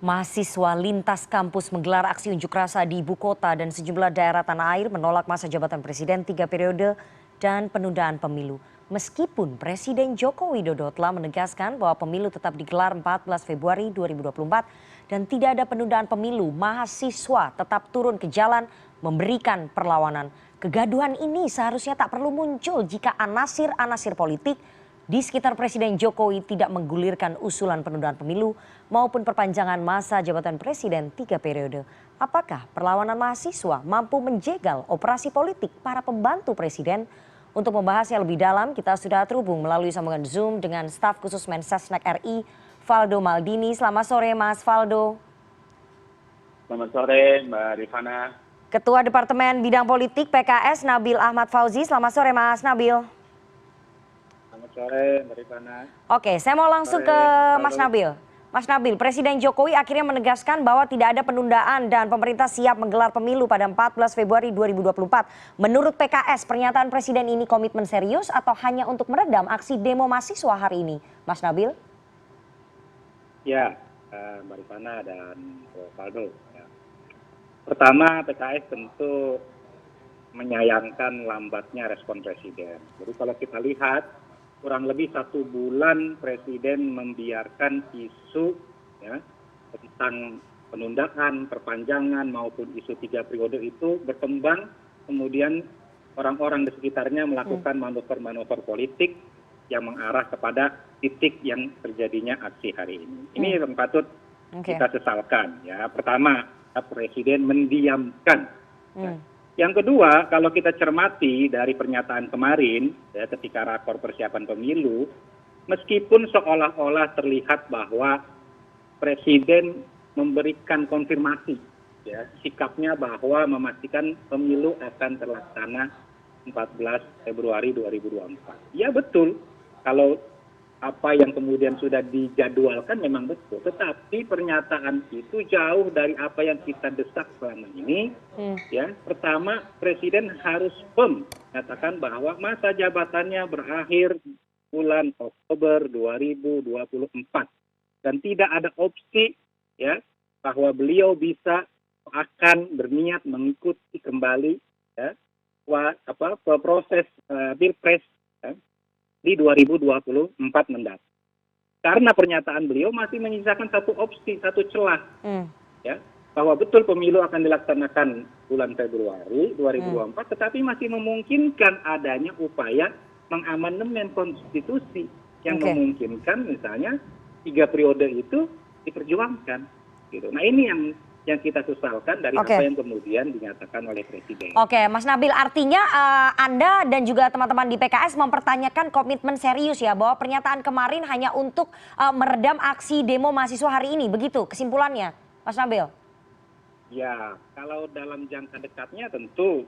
Mahasiswa lintas kampus menggelar aksi unjuk rasa di ibu kota dan sejumlah daerah tanah air menolak masa jabatan presiden 3 periode dan penundaan pemilu. Meskipun Presiden Joko Widodo telah menegaskan bahwa pemilu tetap digelar 14 Februari 2024 dan tidak ada penundaan pemilu, mahasiswa tetap turun ke jalan memberikan perlawanan. Kegaduhan ini seharusnya tak perlu muncul jika anasir-anasir politik di sekitar Presiden Jokowi tidak menggulirkan usulan penundaan pemilu maupun perpanjangan masa jabatan presiden 3 periode. Apakah perlawanan mahasiswa mampu menjegal operasi politik para pembantu presiden? Untuk membahasnya lebih dalam, kita sudah terhubung melalui sambungan Zoom dengan staf khusus Mensesnek RI, Valdo Maldini. Selamat sore Mas Valdo. Selamat sore Mbak Rifana. Ketua Departemen Bidang Politik PKS Nabil Ahmad Fauzi. Selamat sore Mas Nabil. Selamat sore Mbak Rifana. Oke, saya mau langsung ke Mas Nabil. Mas Nabil, Presiden Jokowi akhirnya menegaskan bahwa tidak ada penundaan dan pemerintah siap menggelar pemilu pada 14 Februari 2024. Menurut PKS, pernyataan Presiden ini komitmen serius atau hanya untuk meredam aksi demo mahasiswa hari ini? Mas Nabil? Ya, Mbak Rifana dan Valdo. Ya. Pertama, PKS tentu menyayangkan lambatnya respon Presiden. Jadi kalau kita lihat, kurang lebih 1 bulan Presiden membiarkan isu ya, tentang penundaan, perpanjangan maupun isu 3 periode itu berkembang. Kemudian orang-orang di sekitarnya melakukan manuver-manuver politik yang mengarah kepada titik yang terjadinya aksi hari ini. Ini yang patut kita sesalkan. Ya. Pertama, Presiden mendiamkan. Ya. Yang kedua, kalau kita cermati dari pernyataan kemarin ya, ketika rakor persiapan pemilu, meskipun seolah-olah terlihat bahwa Presiden memberikan konfirmasi ya, sikapnya bahwa memastikan pemilu akan terlaksana 14 Februari 2024. Ya betul, kalau apa yang kemudian sudah dijadwalkan memang betul, tetapi pernyataan itu jauh dari apa yang kita desak selama ini. Ya, pertama Presiden harus firm menyatakan bahwa masa jabatannya berakhir bulan Oktober 2024 dan tidak ada opsi ya bahwa beliau bisa akan berniat mengikuti kembali ya proses Pilpres ya, di 2024 mendatang. Karena pernyataan beliau masih menyisakan satu opsi, satu celah. Ya, bahwa betul pemilu akan dilaksanakan bulan Februari 2024, tetapi masih memungkinkan adanya upaya mengamandemen konstitusi yang memungkinkan misalnya 3 periode itu diperjuangkan. Gitu. Nah ini yang kita sesalkan dari apa yang kemudian dinyatakan oleh Presiden. Oke, Mas Nabil, artinya Anda dan juga teman-teman di PKS mempertanyakan komitmen serius ya bahwa pernyataan kemarin hanya untuk meredam aksi demo mahasiswa hari ini, begitu kesimpulannya, Mas Nabil? Ya, kalau dalam jangka dekatnya tentu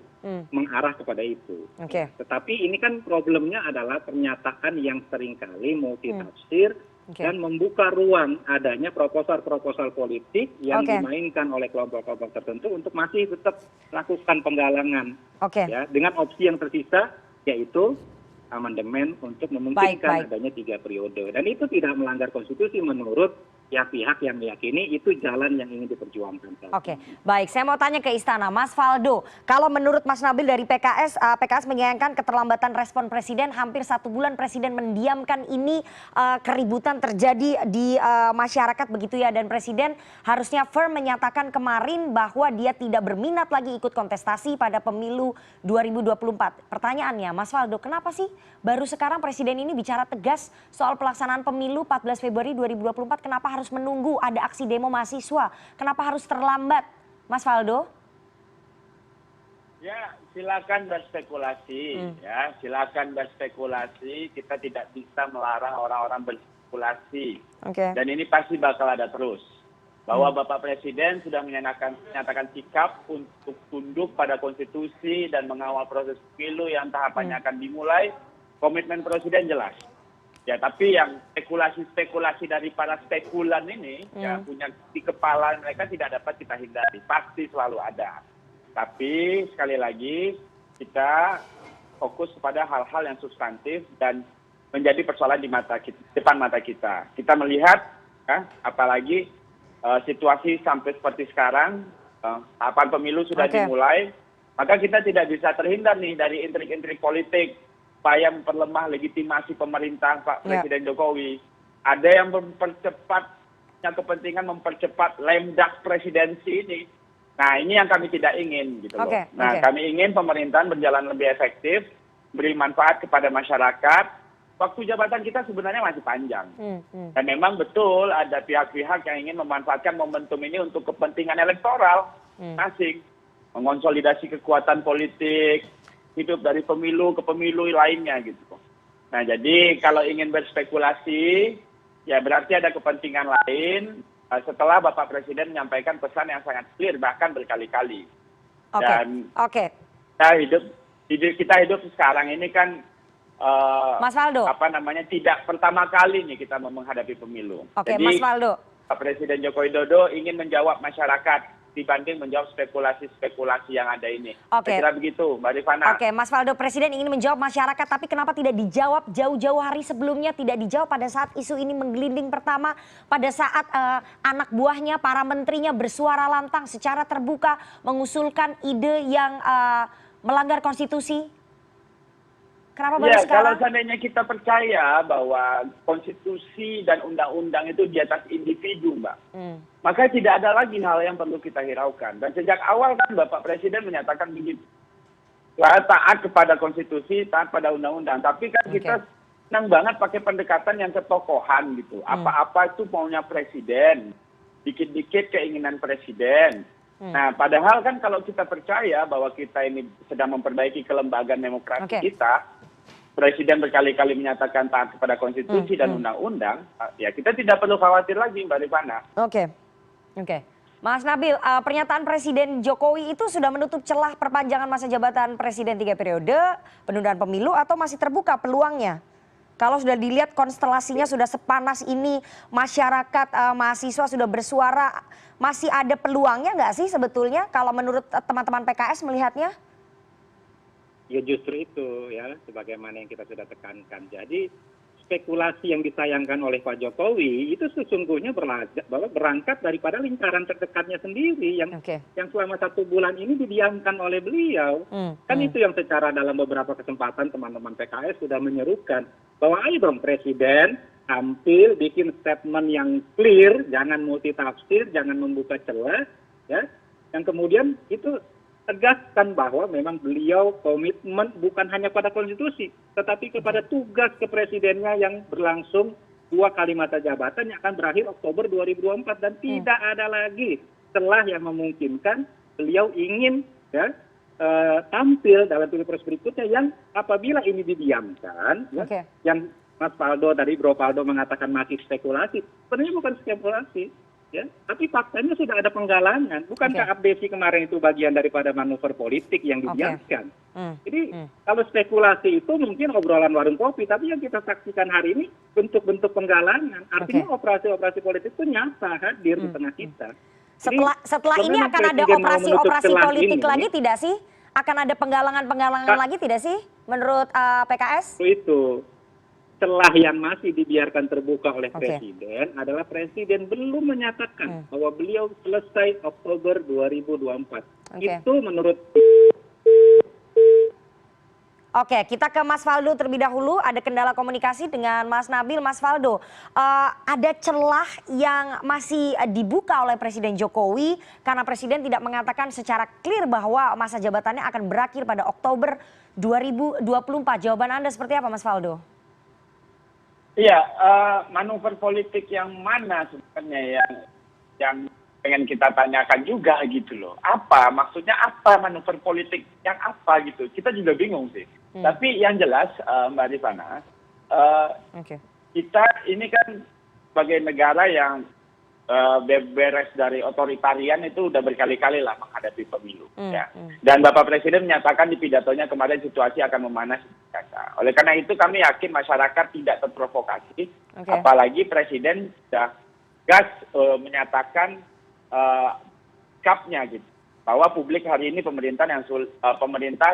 mengarah kepada itu. Tetapi ini kan problemnya adalah pernyataan yang seringkali multitafsir dan membuka ruang adanya proposal-proposal politik yang dimainkan oleh kelompok-kelompok tertentu untuk masih tetap melakukan penggalangan ya, dengan opsi yang tersisa yaitu amandemen untuk memungkinkan adanya 3 periode. Dan itu tidak melanggar konstitusi menurut pihak yang meyakini itu jalan yang ingin diperjuangkan. Oke, baik. Saya mau tanya ke Istana, Mas Valdo. Kalau menurut Mas Nabil dari PKS, PKS menyayangkan keterlambatan respon Presiden. Hampir 1 bulan Presiden mendiamkan ini, keributan terjadi di masyarakat begitu ya. Dan Presiden harusnya firm menyatakan kemarin bahwa dia tidak berminat lagi ikut kontestasi pada pemilu 2024. Pertanyaannya, Mas Valdo, kenapa sih baru sekarang Presiden ini bicara tegas soal pelaksanaan pemilu 14 Februari 2024? Kenapa harus menunggu ada aksi demo mahasiswa? Kenapa harus terlambat, Mas Valdo? Ya, silakan berspekulasi. Ya, silakan berspekulasi. Kita tidak bisa melarang orang-orang berspekulasi. Dan ini pasti bakal ada terus. Bahwa Bapak Presiden sudah menyatakan sikap untuk tunduk pada konstitusi dan mengawal proses pemilu yang tahapannya akan dimulai. Komitmen Presiden jelas. Ya, tapi yang spekulasi-spekulasi dari para spekulan ini yang punya di kepala mereka tidak dapat kita hindari. Pasti selalu ada. Tapi sekali lagi kita fokus kepada hal-hal yang substantif dan menjadi persoalan di depan mata kita. Kita melihat, apalagi situasi sampai seperti sekarang, tahapan pemilu sudah Oke. dimulai, maka kita tidak bisa terhindar nih dari intrik-intrik politik, upaya memperlemah legitimasi pemerintah Pak Ya. Presiden Jokowi. Ada yang punya kepentingan mempercepat lemdak presidensi ini. Nah, ini yang kami tidak ingin gitu loh. Oke, Nah, oke. kami ingin pemerintahan berjalan lebih efektif, beri manfaat kepada masyarakat. Waktu jabatan kita sebenarnya masih panjang. Dan memang betul ada pihak-pihak yang ingin memanfaatkan momentum ini untuk kepentingan elektoral asing. Mengonsolidasi kekuatan politik, hidup dari pemilu ke pemilu lainnya gitu. Nah, jadi kalau ingin berspekulasi, ya berarti ada kepentingan lain setelah Bapak Presiden menyampaikan pesan yang sangat clear, bahkan berkali-kali. Oke. Dan Oke. kita hidup sekarang ini kan Mas Faldo. tidak pertama kali nih kita menghadapi pemilu. Oke, Jadi Mas Faldo. Pak Presiden Joko Widodo ingin menjawab masyarakat dibanding menjawab spekulasi-spekulasi yang ada ini. Oke. Saya kira begitu, Mbak Rifana. Oke, Mas Faldo, Presiden ingin menjawab masyarakat, tapi kenapa tidak dijawab jauh-jauh hari sebelumnya, tidak dijawab pada saat isu ini menggelinding pertama, pada saat anak buahnya, para menterinya bersuara lantang secara terbuka mengusulkan ide yang melanggar konstitusi? Kenapa baru Ya, sekarang? kalau seandainya kita percaya bahwa konstitusi dan undang-undang itu di atas individu, Mbak, maka tidak ada lagi hal yang perlu kita hiraukan. Dan sejak awal kan Bapak Presiden menyatakan begitu. Taat kepada konstitusi, taat pada undang-undang. Tapi kan kita senang banget pakai pendekatan yang ketokohan gitu. Apa-apa itu maunya presiden, dikit-dikit keinginan presiden. Nah, padahal kan kalau kita percaya bahwa kita ini sedang memperbaiki kelembagaan demokrasi kita, Presiden berkali-kali menyatakan taat kepada konstitusi dan undang-undang, ya kita tidak perlu khawatir lagi, Mbak Rifana. Oke. Mas Nabil, pernyataan Presiden Jokowi itu sudah menutup celah perpanjangan masa jabatan Presiden 3 periode, penundaan pemilu, atau masih terbuka peluangnya? Kalau sudah dilihat konstelasinya sudah sepanas ini, masyarakat, mahasiswa sudah bersuara, masih ada peluangnya nggak sih sebetulnya kalau menurut teman-teman PKS melihatnya? Ya justru itu ya, sebagaimana yang kita sudah tekankan. Jadi spekulasi yang disayangkan oleh Pak Jokowi itu sesungguhnya berangkat daripada lingkaran terdekatnya sendiri yang selama 1 bulan ini didiamkan oleh beliau. Kan itu yang secara dalam beberapa kesempatan teman-teman PKS sudah menyerukan bahwa ayo dong Presiden tampil bikin statement yang clear, jangan multitafsir, jangan membuka celah, ya. Yang kemudian itu tegaskan bahwa memang beliau komitmen bukan hanya pada konstitusi, tetapi kepada tugas kepresidennya yang berlangsung 2 kali masa jabatan yang akan berakhir Oktober 2024 dan tidak ada lagi celah yang memungkinkan beliau ingin tampil dalam pilpres berikutnya yang apabila ini didiamkan, yang Mas Faldo tadi, Bro Faldo mengatakan masih spekulasi, sebenarnya bukan spekulasi. Ya, tapi faktanya sudah ada penggalangan. Bukankah abdesi kemarin itu bagian daripada manuver politik yang didiamkan? Jadi kalau spekulasi itu mungkin obrolan warung kopi, tapi yang kita saksikan hari ini bentuk-bentuk penggalangan. Artinya operasi-operasi politik itu nyata hadir di tengah kita. Setelah ini akan ada operasi-operasi politik lagi tidak sih? Akan ada penggalangan lagi tidak sih menurut PKS? Itu. Celah yang masih dibiarkan terbuka oleh Presiden adalah Presiden belum menyatakan bahwa beliau selesai Oktober 2024. Itu menurut. Oke, kita ke Mas Faldo terlebih dahulu. Ada kendala komunikasi dengan Mas Nabil. Mas Faldo, ada celah yang masih dibuka oleh Presiden Jokowi karena Presiden tidak mengatakan secara clear bahwa masa jabatannya akan berakhir pada Oktober 2024. Jawaban Anda seperti apa, Mas Faldo? Iya, manuver politik yang mana sebenarnya yang pengen kita tanyakan juga gitu loh. Maksudnya apa manuver politik yang apa gitu? Kita juga bingung sih. Tapi yang jelas Mbak Rifana, kita ini kan sebagai negara yang beres dari otoritarian itu udah berkali-kali lah menghadapi pemilu. Ya. Dan Bapak Presiden menyatakan di pidatonya kemarin situasi akan memanas. Oleh karena itu kami yakin masyarakat tidak terprovokasi, apalagi Presiden sudah gas menyatakan sikapnya gitu, bahwa publik hari ini pemerintah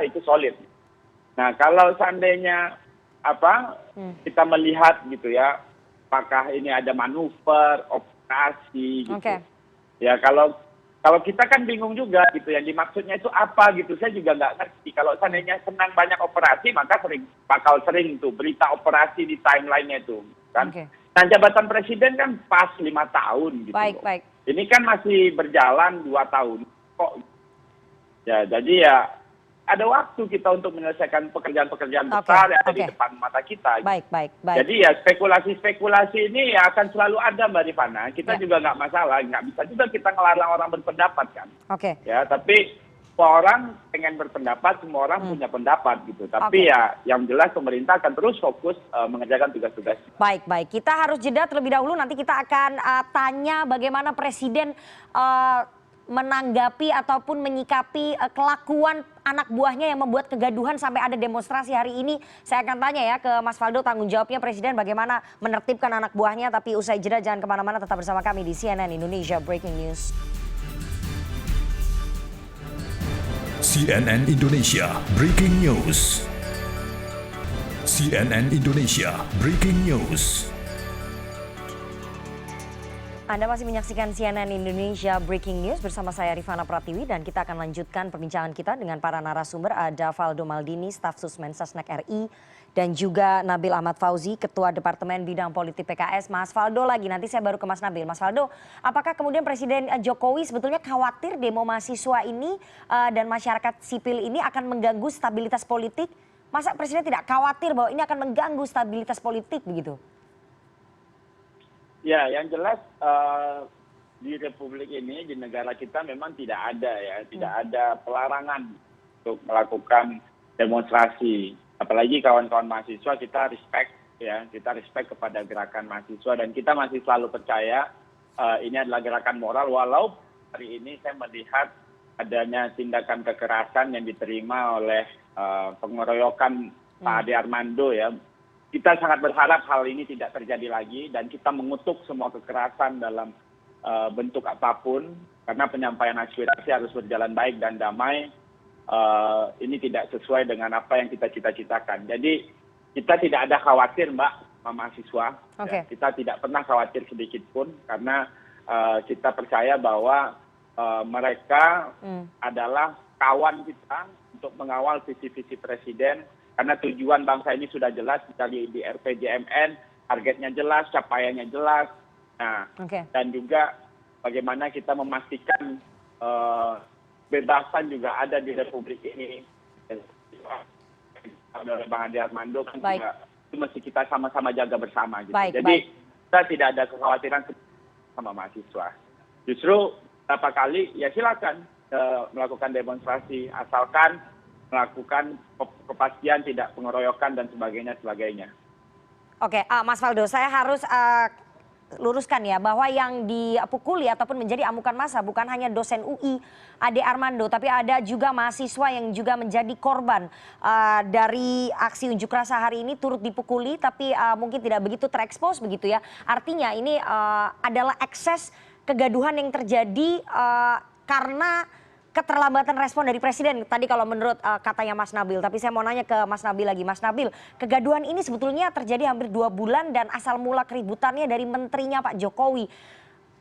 itu solid. Nah kalau seandainya kita melihat gitu ya, apakah ini ada manuver, operasi gitu. Ya kalau kita kan bingung juga gitu, yang dimaksudnya itu apa gitu, saya juga nggak ngerti. Kalau seandainya senang banyak operasi, maka bakal sering tuh berita operasi di timeline-nya itu, kan. Oke. Nah, jabatan presiden kan pas 5 tahun gitu Baik, loh. baik. Ini kan masih berjalan 2 tahun kok. Ya, jadi ya ada waktu kita untuk menyelesaikan pekerjaan-pekerjaan Oke, besar yang ada di oke. depan mata kita. Baik, baik, baik. Jadi ya spekulasi-spekulasi ini ya akan selalu ada, Mbak Rifana. Kita Ya. juga nggak masalah, nggak bisa juga kita ngelarang orang berpendapat kan. Oke. Ya, tapi semua orang pengen berpendapat, semua orang punya pendapat gitu. Tapi Oke. ya yang jelas pemerintah akan terus fokus mengerjakan tugas-tugas. Baik, baik. Kita harus jeda terlebih dahulu. Nanti kita akan tanya bagaimana Presiden menanggapi ataupun menyikapi kelakuan anak buahnya yang membuat kegaduhan sampai ada demonstrasi hari ini. Saya akan tanya ya ke Mas Faldo, tanggung jawabnya Presiden bagaimana menertibkan anak buahnya. Tapi usai jeda jangan kemana-mana, tetap bersama kami di CNN Indonesia Breaking News. CNN Indonesia Breaking News. CNN Indonesia Breaking News. Anda masih menyaksikan CNN Indonesia Breaking News bersama saya Rifana Pratiwi dan kita akan lanjutkan perbincangan kita dengan para narasumber. Ada Faldo Maldini, staf sus Mensesnek RI, dan juga Nabil Ahmad Fauzi, Ketua Departemen Bidang Politik PKS. Mas Faldo lagi, nanti saya baru ke Mas Nabil. Mas Faldo, apakah kemudian Presiden Jokowi sebetulnya khawatir demo mahasiswa ini dan masyarakat sipil ini akan mengganggu stabilitas politik? Masa Presiden tidak khawatir bahwa ini akan mengganggu stabilitas politik begitu? Ya, yang jelas di Republik ini, di negara kita memang tidak ada ya, tidak ada pelarangan untuk melakukan demonstrasi. Apalagi kawan-kawan mahasiswa, kita respect ya, kita respect kepada gerakan mahasiswa dan kita masih selalu percaya ini adalah gerakan moral. Walau hari ini saya melihat adanya tindakan kekerasan yang diterima oleh pengeroyokan Pak Ade Armando ya. Kita sangat berharap hal ini tidak terjadi lagi dan kita mengutuk semua kekerasan dalam bentuk apapun karena penyampaian aspirasi harus berjalan baik dan damai. Ini tidak sesuai dengan apa yang kita cita-citakan. Jadi kita tidak ada khawatir, Mbak, mahasiswa. Oke. Ya, kita tidak pernah khawatir sedikit pun karena kita percaya bahwa mereka adalah kawan kita untuk mengawal visi-visi presiden. Karena tujuan bangsa ini sudah jelas di RPJMN, targetnya jelas, capaiannya jelas. Nah, dan juga bagaimana kita memastikan kebebasan juga ada di Republik ini. Bang Ade Armando kan juga itu mesti kita sama-sama jaga bersama gitu. Jadi kita tidak ada kekhawatiran sama mahasiswa. Justru beberapa kali ya silakan melakukan demonstrasi asalkan melakukan kepastian tidak pengeroyokan dan sebagainya. Oke, Mas Faldo, saya harus luruskan ya bahwa yang dipukuli ataupun menjadi amukan massa bukan hanya dosen UI Ade Armando, tapi ada juga mahasiswa yang juga menjadi korban dari aksi unjuk rasa hari ini turut dipukuli, tapi mungkin tidak begitu terekspos begitu ya. Artinya ini adalah ekses kegaduhan yang terjadi karena keterlambatan respon dari Presiden tadi kalau menurut katanya Mas Nabil. Tapi saya mau nanya ke Mas Nabil lagi. Mas Nabil, kegaduhan ini sebetulnya terjadi hampir 2 bulan dan asal mula keributannya dari menterinya Pak Jokowi.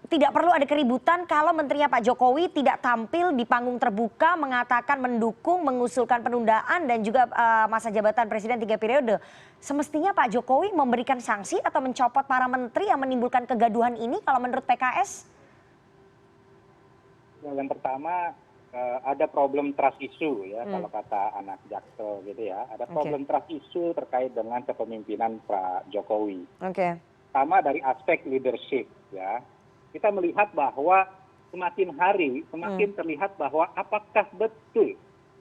Tidak perlu ada keributan kalau menterinya Pak Jokowi tidak tampil di panggung terbuka mengatakan mendukung, mengusulkan penundaan dan juga masa jabatan Presiden 3 periode. Semestinya Pak Jokowi memberikan sanksi atau mencopot para menteri yang menimbulkan kegaduhan ini kalau menurut PKS? Yang pertama, ada problem trust issue ya kalau kata anak Jaksel gitu ya. Ada problem trust issue terkait dengan kepemimpinan Pak Jokowi. Sama dari aspek leadership ya. Kita melihat bahwa semakin hari semakin terlihat bahwa apakah betul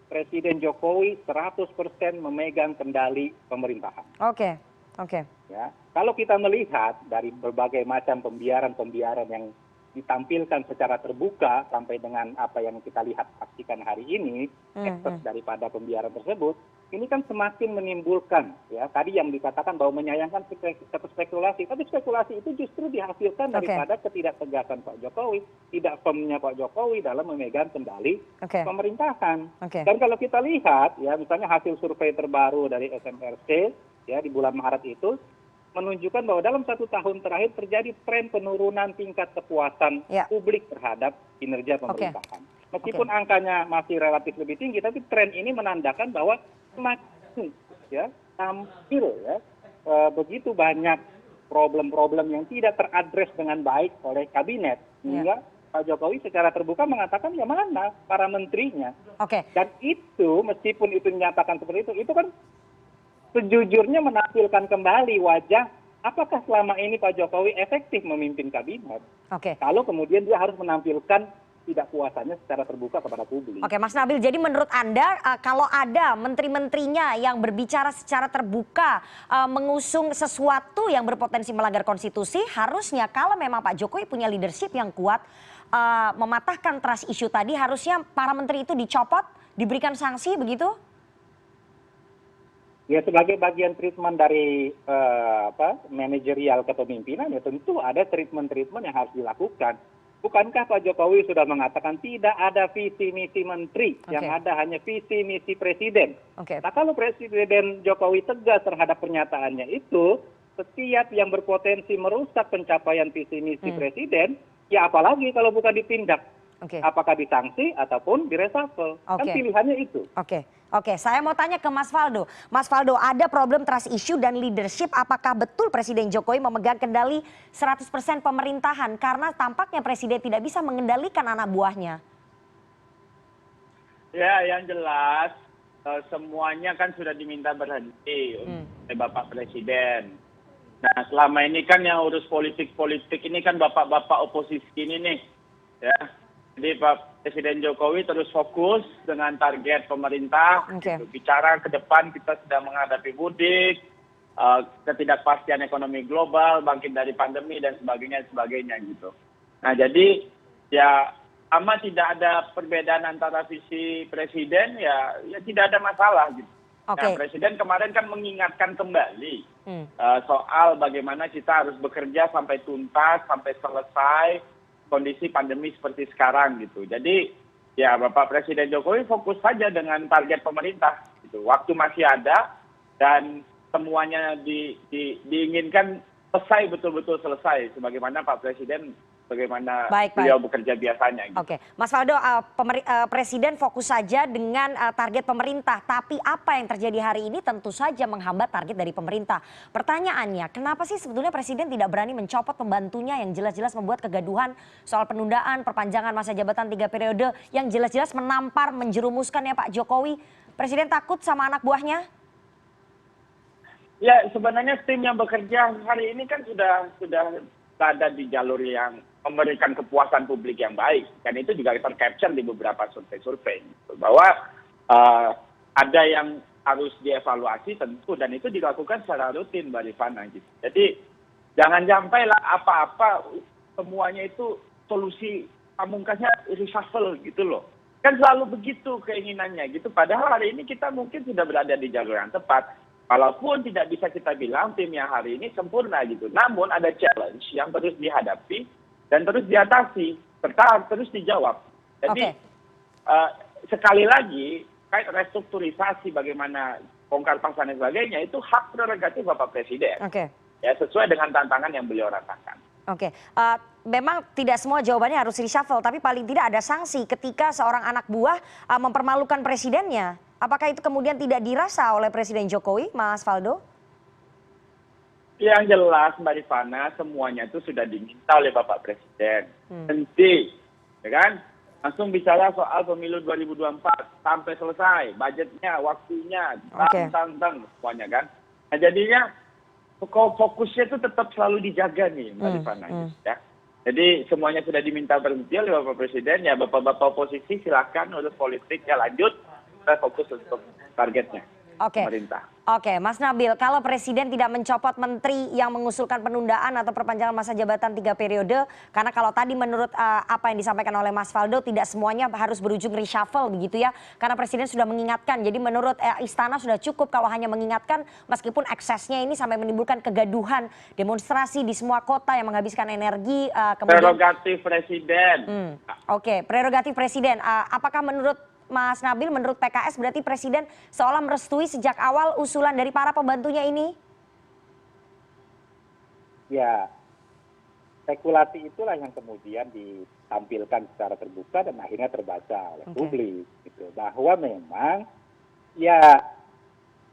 Presiden Jokowi 100% memegang kendali pemerintahan. Ya. Kalau kita melihat dari berbagai macam pembiaran yang ditampilkan secara terbuka sampai dengan apa yang kita lihat pastikan hari ini, ekses daripada pembiaran tersebut, ini kan semakin menimbulkan, ya tadi yang dikatakan bahwa menyayangkan spekulasi, tapi spekulasi itu justru dihasilkan daripada ketidaktegasan Pak Jokowi, tidak firmnya Pak Jokowi dalam memegang kendali pemerintahan. Dan kalau kita lihat, ya misalnya hasil survei terbaru dari SMRC, ya di bulan Maret itu, menunjukkan bahwa dalam 1 tahun terakhir terjadi tren penurunan tingkat kepuasan publik terhadap kinerja pemerintahan. Meskipun angkanya masih relatif lebih tinggi, tapi tren ini menandakan bahwa semakin tampil begitu banyak problem-problem yang tidak teradres dengan baik oleh kabinet. Sehingga Pak Jokowi secara terbuka mengatakan ya mana para menterinya. Dan itu meskipun itu dinyatakan seperti itu kan sejujurnya menampilkan kembali wajah apakah selama ini Pak Jokowi efektif memimpin kabinet. Kalau kemudian dia harus menampilkan tidak puasannya secara terbuka kepada publik. Mas Nabil, jadi menurut Anda kalau ada menteri-menterinya yang berbicara secara terbuka mengusung sesuatu yang berpotensi melanggar konstitusi, harusnya kalau memang Pak Jokowi punya leadership yang kuat mematahkan trust issue tadi, harusnya para menteri itu dicopot, diberikan sanksi begitu? Ya sebagai bagian treatment dari manajerial kepemimpinan ya tentu ada treatment-treatment yang harus dilakukan. Bukankah Pak Jokowi sudah mengatakan tidak ada visi misi menteri, yang ada hanya visi misi presiden. Nah kalau Presiden Jokowi tegas terhadap pernyataannya itu, setiap yang berpotensi merusak pencapaian visi misi presiden, ya apalagi kalau bukan ditindak. Apakah disanksi ataupun direshuffle. Kan pilihannya itu. Saya mau tanya ke Mas Faldo. Mas Faldo, ada problem trust issue dan leadership. Apakah betul Presiden Jokowi memegang kendali 100% pemerintahan? Karena tampaknya Presiden tidak bisa mengendalikan anak buahnya. Ya, yang jelas semuanya kan sudah diminta berhenti oleh Bapak Presiden. Nah, selama ini kan yang urus politik-politik ini kan bapak-bapak oposisi ini nih. Ya. Jadi Pak Presiden Jokowi terus fokus dengan target pemerintah. Bicara ke depan kita sedang menghadapi mudik, ketidakpastian ekonomi global, bangkit dari pandemi dan sebagainya gitu. Nah jadi ya sama tidak ada perbedaan antara visi Presiden ya tidak ada masalah gitu. Nah Presiden kemarin kan mengingatkan kembali soal bagaimana kita harus bekerja sampai tuntas, sampai selesai kondisi pandemi seperti sekarang gitu. Jadi ya Bapak Presiden Jokowi fokus saja dengan target pemerintah gitu. Waktu masih ada dan semuanya diinginkan selesai, betul-betul selesai sebagaimana Pak Presiden beliau bekerja biasanya. Gitu. Mas Faldo, Presiden fokus saja dengan target pemerintah, tapi apa yang terjadi hari ini tentu saja menghambat target dari pemerintah. Pertanyaannya, kenapa sih sebetulnya Presiden tidak berani mencopot pembantunya yang jelas-jelas membuat kegaduhan soal penundaan, perpanjangan masa jabatan 3 periode yang jelas-jelas menampar, menjerumuskan ya Pak Jokowi. Presiden takut sama anak buahnya? Ya sebenarnya tim yang bekerja hari ini kan sudah ada di jalur yang memberikan kepuasan publik yang baik. Dan itu juga tercapture di beberapa survei-survei. Bahwa ada yang harus dievaluasi tentu dan itu dilakukan secara rutin Mbak Rifana. Gitu. Jadi jangan sampai lah apa-apa semuanya itu solusi pamungkasnya reshuffle gitu loh. Kan selalu begitu keinginannya gitu. Padahal hari ini kita mungkin sudah berada di jalur yang tepat. Walaupun tidak bisa kita bilang tim yang hari ini sempurna gitu. Namun ada challenge yang terus dihadapi dan terus diatasi serta terus dijawab. Jadi sekali lagi kait restrukturisasi bagaimana bongkar pasang dan sebagainya itu hak prerogatif Bapak Presiden. Ya sesuai dengan tantangan yang beliau rasakan. Memang tidak semua jawabannya harus reshuffle, tapi paling tidak ada sanksi ketika seorang anak buah mempermalukan presidennya. Apakah itu kemudian tidak dirasa oleh Presiden Jokowi, Mas Faldo? Yang jelas Mbak Rifana semuanya itu sudah diminta oleh Bapak Presiden. Henti, ya kan? Langsung bicara soal pemilu 2024 sampai selesai, budgetnya, waktunya, tang semuanya kan. Nah jadinya fokusnya itu tetap selalu dijaga nih Mbak Rifana. Ya. Jadi semuanya sudah diminta berhenti oleh Bapak Presiden, ya Bapak-Bapak oposisi silakan urus politik ya lanjut. Kita fokus untuk targetnya pemerintah. Mas Nabil, kalau Presiden tidak mencopot menteri yang mengusulkan penundaan atau perpanjangan masa jabatan 3 periode, karena kalau tadi menurut apa yang disampaikan oleh Mas Faldo tidak semuanya harus berujung reshuffle begitu ya, karena Presiden sudah mengingatkan. Jadi menurut Istana sudah cukup kalau hanya mengingatkan meskipun eksesnya ini sampai menimbulkan kegaduhan, demonstrasi di semua kota yang menghabiskan energi. Prerogatif Presiden. Prerogatif Presiden. Apakah menurut Mas Nabil, menurut PKS berarti Presiden seolah merestui sejak awal usulan dari para pembantunya ini? Ya, spekulasi itulah yang kemudian ditampilkan secara terbuka dan akhirnya terbaca oleh publik, gitu. Bahwa memang ya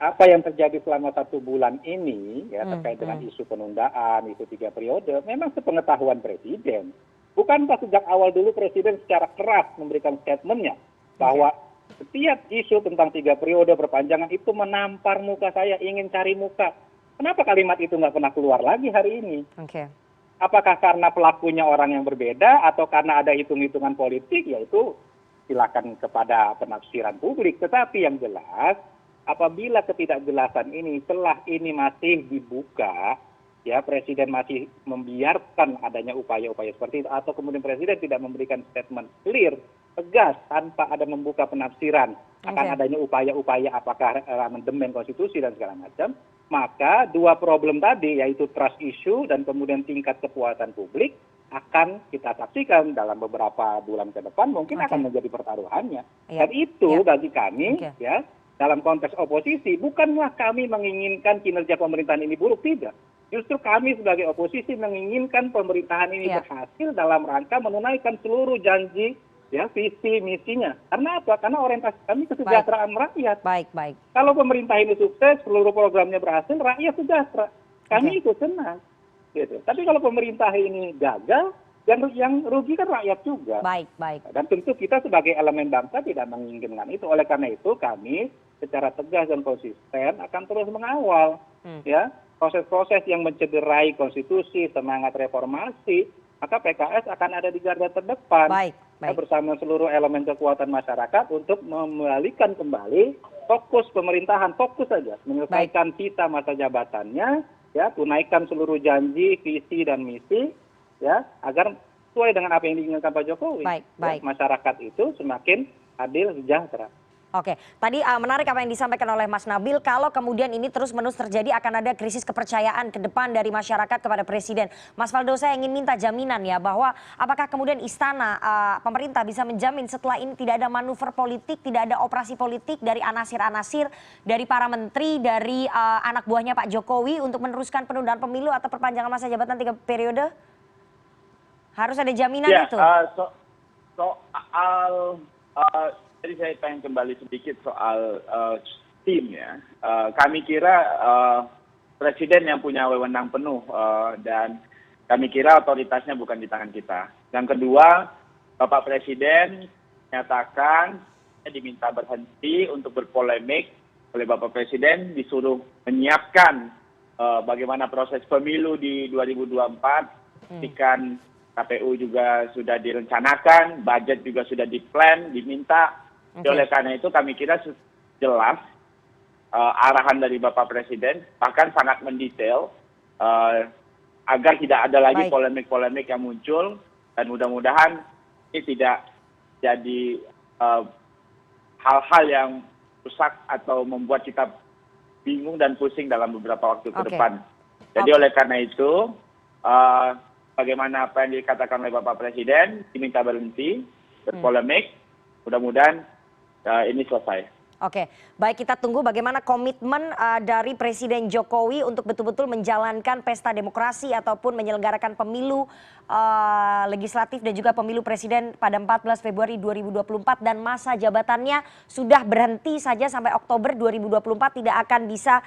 apa yang terjadi selama 1 bulan ini ya terkait dengan isu penundaan, isu 3 periode, memang sepengetahuan presiden. Bukankah sejak awal dulu presiden secara keras memberikan statementnya bahwa setiap isu tentang 3 periode perpanjangan itu menampar muka saya, ingin cari muka. Kenapa kalimat itu nggak pernah keluar lagi hari ini? Apakah karena pelakunya orang yang berbeda atau karena ada hitung-hitungan politik, yaitu silakan kepada penafsiran publik. Tetapi yang jelas, apabila ketidakjelasan ini setelah ini masih dibuka, ya presiden masih membiarkan adanya upaya-upaya seperti itu, atau kemudian presiden tidak memberikan statement clear, tegas, tanpa ada membuka penafsiran akan adanya upaya-upaya apakah amandemen konstitusi dan segala macam, maka 2 problem tadi, yaitu trust issue dan kemudian tingkat kepuasan publik, akan kita saksikan dalam beberapa bulan ke depan mungkin akan menjadi pertaruhannya. Dan itu bagi kami, ya, dalam konteks oposisi, bukanlah kami menginginkan kinerja pemerintahan ini buruk, tidak. Justru kami sebagai oposisi menginginkan pemerintahan ini berhasil dalam rangka menunaikan seluruh janji, ya, visi misinya. Karena apa? Karena orientasi kami kesejahteraan rakyat. Kalau pemerintah ini sukses, seluruh programnya berhasil, rakyat sejahtera. Kami ikut senang. Gitu. Tapi kalau pemerintah ini gagal, yang rugi kan rakyat juga. Dan tentu kita sebagai elemen bangsa tidak menginginkan itu. Oleh karena itu kami secara tegas dan konsisten akan terus mengawal, ya, proses-proses yang mencederai konstitusi, semangat reformasi. Maka PKS akan ada di garda terdepan bersama seluruh elemen kekuatan masyarakat untuk membalikan kembali fokus pemerintahan, fokus saja menyelesaikan sisa masa jabatannya, ya, tunaikan seluruh janji, visi dan misi, ya, agar sesuai dengan apa yang diinginkan Pak Jokowi. Ya, masyarakat itu semakin adil, sejahtera. Oke, tadi menarik apa yang disampaikan oleh Mas Nabil, kalau kemudian ini terus-menerus terjadi akan ada krisis kepercayaan ke depan dari masyarakat kepada Presiden. Mas Faldo, saya ingin minta jaminan ya bahwa apakah kemudian istana, pemerintah bisa menjamin setelah ini tidak ada manuver politik, tidak ada operasi politik dari anasir-anasir, dari para menteri, dari anak buahnya Pak Jokowi untuk meneruskan penundaan pemilu atau perpanjangan masa jabatan 3 periode? Harus ada jaminan itu? Jadi saya pengen kembali sedikit soal tim ya. Kami kira presiden yang punya wewenang penuh dan kami kira otoritasnya bukan di tangan kita. Yang kedua, Bapak Presiden menyatakan diminta berhenti untuk berpolemik oleh Bapak Presiden, disuruh menyiapkan bagaimana proses pemilu di 2024, pastikan KPU juga sudah direncanakan, budget juga sudah diplan, diminta. Oleh karena itu kami kira jelas arahan dari Bapak Presiden, bahkan sangat mendetail agar tidak ada lagi polemik-polemik yang muncul, dan mudah-mudahan ini tidak jadi hal-hal yang rusak atau membuat kita bingung dan pusing dalam beberapa waktu ke depan. Jadi oleh karena itu bagaimana apa yang dikatakan oleh Bapak Presiden, diminta berhenti berpolemik, mudah-mudahan ini selesai. Oke, baik, kita tunggu bagaimana komitmen dari Presiden Jokowi untuk betul-betul menjalankan pesta demokrasi ataupun menyelenggarakan pemilu legislatif dan juga pemilu presiden pada 14 Februari 2024 dan masa jabatannya sudah berhenti saja sampai Oktober 2024, tidak akan bisa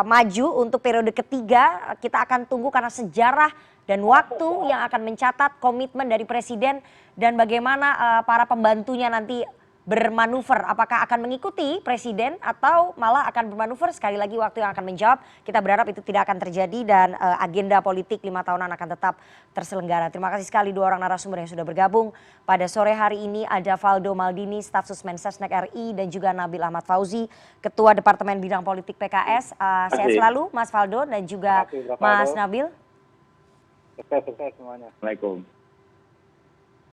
maju untuk periode ketiga. Kita akan tunggu karena sejarah dan waktu yang akan mencatat komitmen dari Presiden dan bagaimana para pembantunya nanti bermanuver, apakah akan mengikuti Presiden atau malah akan bermanuver. Sekali lagi waktu yang akan menjawab. Kita berharap itu tidak akan terjadi dan agenda politik 5 tahunan akan tetap terselenggara. Terima kasih sekali 2 orang narasumber yang sudah bergabung pada sore hari ini. Ada Faldo Maldini, staf Susmen Sesnek RI, dan juga Nabil Ahmad Fauzi, Ketua Departemen Bidang Politik PKS. Sehat selalu Mas Faldo dan juga Mas Nabil. Sukses semuanya. Assalamualaikum.